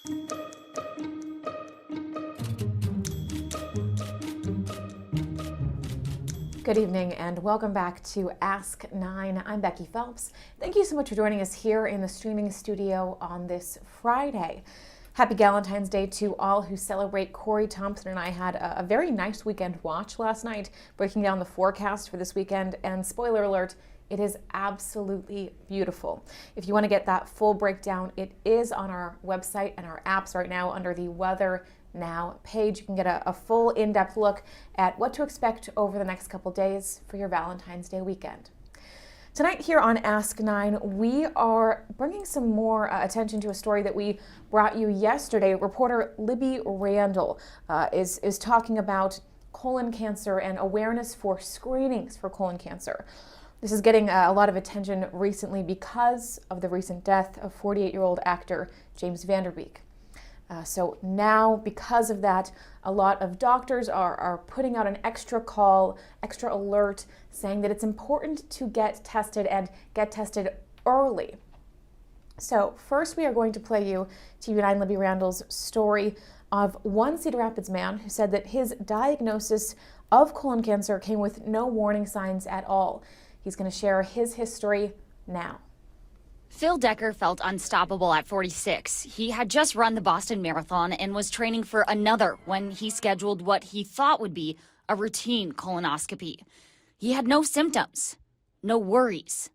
Good evening and welcome back to Ask 9. I'm Becky Phelps. Thank you so much for joining us here in the streaming studio on this Friday. Happy Valentine's Day to all who celebrate. Corey Thompson and I had a very nice weekend watch last night, breaking down the forecast for this weekend, and spoiler alert, it is absolutely beautiful. If you want to get that full breakdown, it is on our website and our apps right now under the Weather Now page. You can get a full in-depth look at what to expect over the next couple days for your Valentine's Day weekend. Tonight here on Ask 9, we are bringing some more attention to a story that we brought you yesterday. Reporter Libby Randall is talking about colon cancer and awareness for screenings for colon cancer. This is getting a lot of attention recently because of the recent death of 48-year-old actor James Van Der Beek. So now, because of that, a lot of doctors are putting out an extra call, extra alert, saying that it's important to get tested and get tested early. So first we are going to play you TV9 Libby Randall's story of one Cedar Rapids man who said that his diagnosis of colon cancer came with no warning signs at all. He's going to share his history now. Phil Decker felt unstoppable at 46. He had just run the Boston Marathon and was training for another when he scheduled what he thought would be a routine colonoscopy. He had no symptoms, no worries,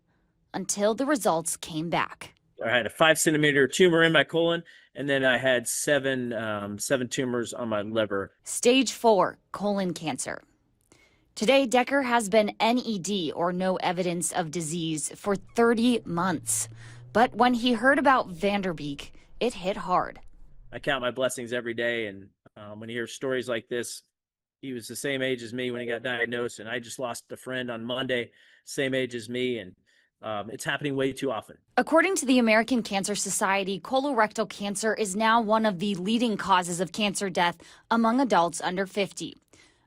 until the results came back. I had a 5-centimeter tumor in my colon, and then I had seven tumors on my liver. Stage 4 colon cancer. Today, Decker has been NED, or no evidence of disease, for 30 months. But when he heard about Van Der Beek, it hit hard. I count my blessings every day, and when you hear stories like this, he was the same age as me when he got diagnosed, and I just lost a friend on Monday, same age as me, and it's happening way too often. According to the American Cancer Society, colorectal cancer is now one of the leading causes of cancer death among adults under 50.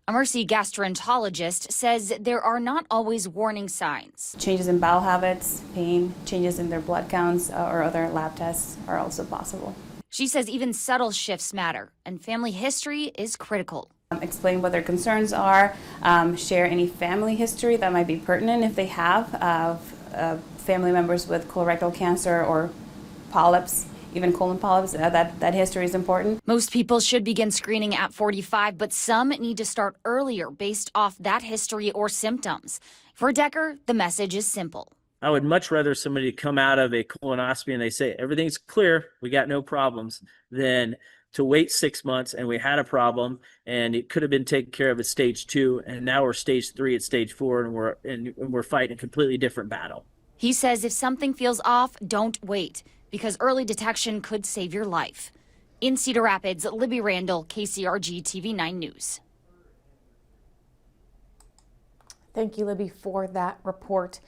A Mercy gastroenterologist says there are not always warning signs. Changes in bowel habits, pain, changes in their blood counts, or other lab tests are also possible. She says even subtle shifts matter, and family history is critical. Explain what their concerns are, share any family history that might be pertinent if they have family members with colorectal cancer or polyps. Even colon polyps, that history is important. Most people should begin screening at 45, but some need to start earlier based off that history or symptoms. For Decker, the message is simple. I would much rather somebody come out of a colonoscopy and they say, everything's clear, we got no problems, than to wait 6 months and we had a problem and it could have been taken care of at stage 2, and now we're stage 3 at stage 4, and we're fighting a completely different battle. He says if something feels off, don't wait, because early detection could save your life. In Cedar Rapids, Libby Randall, KCRG TV9 News. Thank you, Libby, for that report.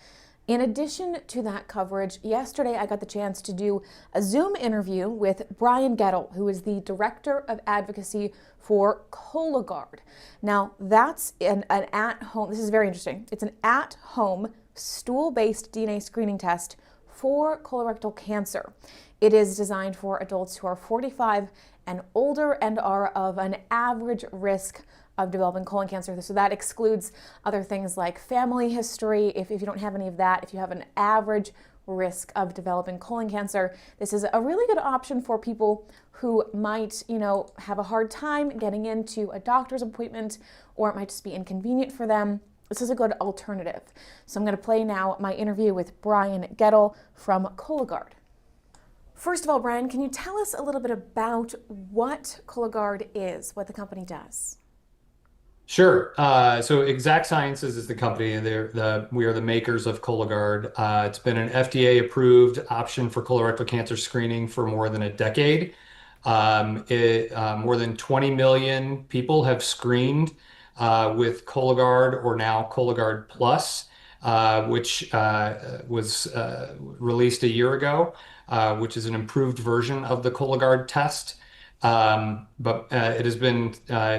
In addition to that coverage, yesterday I got the chance to do a Zoom interview with Bryan Goettel, who is the Director of Advocacy for Cologuard. Now, that's an at-home, this is very interesting, it's an at-home stool-based DNA screening test for colorectal cancer. It is designed for adults who are 45 and older and are of an average risk of developing colon cancer. So that excludes other things like family history. If you don't have any of that, if you have an average risk of developing colon cancer, this is a really good option for people who might, have a hard time getting into a doctor's appointment, or it might just be inconvenient for them. This is a good alternative. So I'm going to play now my interview with Bryan Goettel from Cologuard. First of all, Bryan, can you tell us a little bit about what Cologuard is, what the company does? Sure. So Exact Sciences is the company, and we are the makers of Cologuard. It's been an FDA-approved option for colorectal cancer screening for more than a decade. More than 20 million people have screened with Cologuard, or now Cologuard Plus, which was released a year ago, which is an improved version of the Cologuard test. But it has been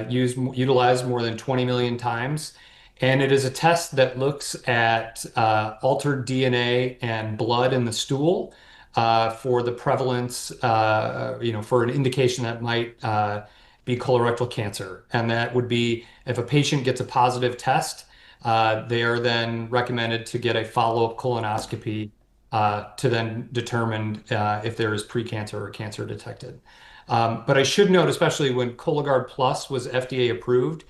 utilized more than 20 million times. And it is a test that looks at altered DNA and blood in the stool for the prevalence, for an indication that might be colorectal cancer. And that would be if a patient gets a positive test, they are then recommended to get a follow-up colonoscopy to then determine if there is precancer or cancer detected. But I should note, especially when Cologuard Plus was FDA approved,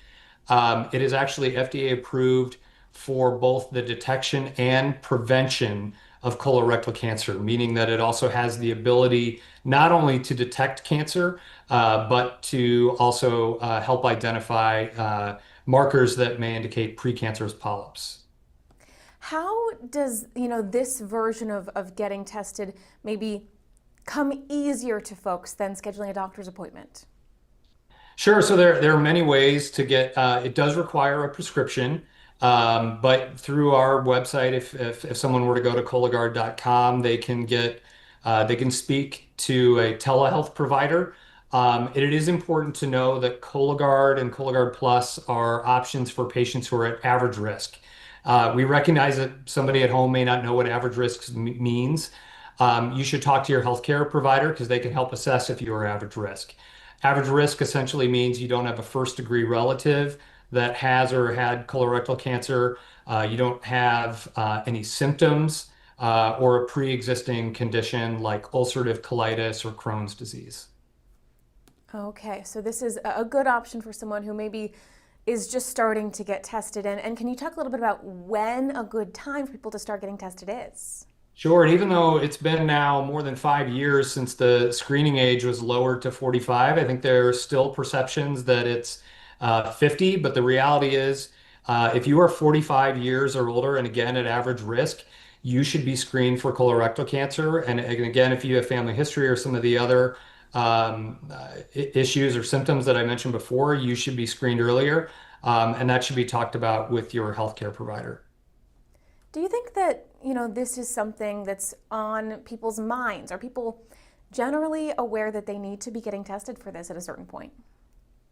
it is actually FDA approved for both the detection and prevention of colorectal cancer, meaning that it also has the ability not only to detect cancer, but to also help identify markers that may indicate precancerous polyps. How does, this version of getting tested maybe come easier to folks than scheduling a doctor's appointment? Sure. So there are many ways to get, it does require a prescription, but through our website, if someone were to go to Cologuard.com, they can speak to a telehealth provider. It is important to know that Cologuard and Cologuard Plus are options for patients who are at average risk. We recognize that somebody at home may not know what average risk means. You should talk to your healthcare provider because they can help assess if you are average risk. Average risk essentially means you don't have a first-degree relative that has or had colorectal cancer. You don't have any symptoms or a pre-existing condition like ulcerative colitis or Crohn's disease. Okay, so this is a good option for someone who maybe is just starting to get tested. And can you talk a little bit about when a good time for people to start getting tested is? Sure. And even though it's been now more than 5 years since the screening age was lowered to 45, I think there are still perceptions that it's 50. But the reality is, if you are 45 years or older, and again, at average risk, you should be screened for colorectal cancer. And again, if you have family history or some of the other issues or symptoms that I mentioned before, you should be screened earlier. And that should be talked about with your healthcare provider. Do you think that, this is something that's on people's minds? Are people generally aware that they need to be getting tested for this at a certain point?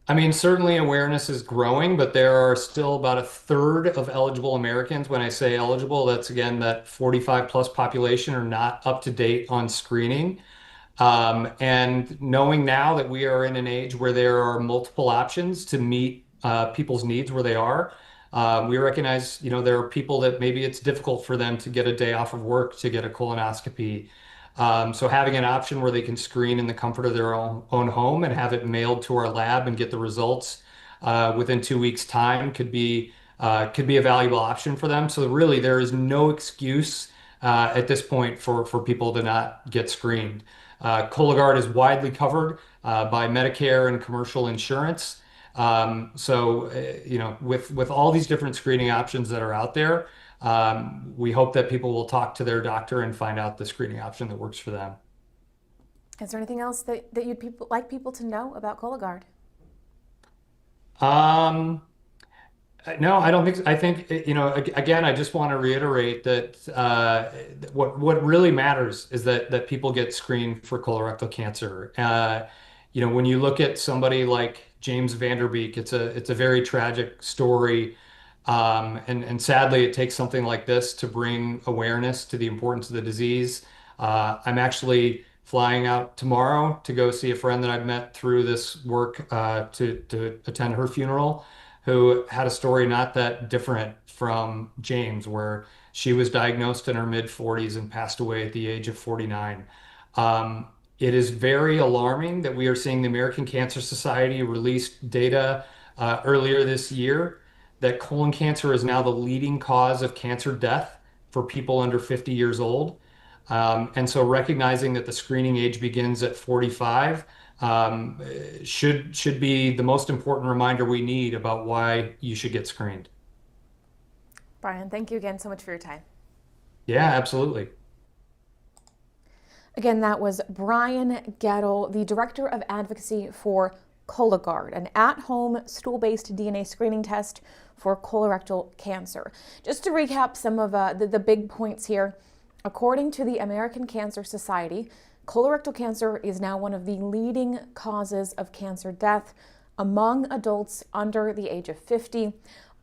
I mean, certainly awareness is growing, but there are still about a third of eligible Americans. When I say eligible, that's again that 45 plus population are not up to date on screening. And knowing now that we are in an age where there are multiple options to meet people's needs where they are, we recognize, there are people that maybe it's difficult for them to get a day off of work to get a colonoscopy. So having an option where they can screen in the comfort of their own home and have it mailed to our lab and get the results within 2 weeks' time could be a valuable option for them. So really, there is no excuse at this point for people to not get screened. Cologuard is widely covered by Medicare and commercial insurance. With all these different screening options that are out there, we hope that people will talk to their doctor and find out the screening option that works for them. Is there anything else that you'd like people to know about Cologuard? No, I don't think so. I think, again, I just want to reiterate that what really matters is that people get screened for colorectal cancer. When you look at somebody like James Van Der Beek, it's a very tragic story. And sadly, it takes something like this to bring awareness to the importance of the disease. I'm actually flying out tomorrow to go see a friend that I've met through this work to attend her funeral, who had a story not that different from James, where she was diagnosed in her mid-40s and passed away at the age of 49. It is very alarming that we are seeing the American Cancer Society release data earlier this year that colon cancer is now the leading cause of cancer death for people under 50 years old. And so recognizing that the screening age begins at 45 should be the most important reminder we need about why you should get screened. Bryan, thank you again so much for your time. Yeah, absolutely. Again, that was Bryan Goettel, the Director of Advocacy for Cologuard, an at-home stool-based DNA screening test for colorectal cancer. Just to recap some of the big points here, according to the American Cancer Society, colorectal cancer is now one of the leading causes of cancer death among adults under the age of 50.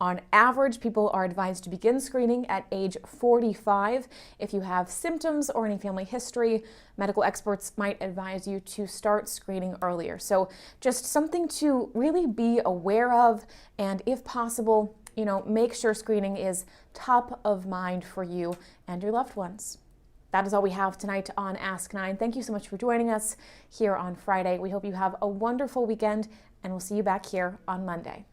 On average, people are advised to begin screening at age 45. If you have symptoms or any family history, medical experts might advise you to start screening earlier. So just something to really be aware of, and if possible, make sure screening is top of mind for you and your loved ones. That is all we have tonight on Ask 9. Thank you so much for joining us here on Friday. We hope you have a wonderful weekend, and we'll see you back here on Monday.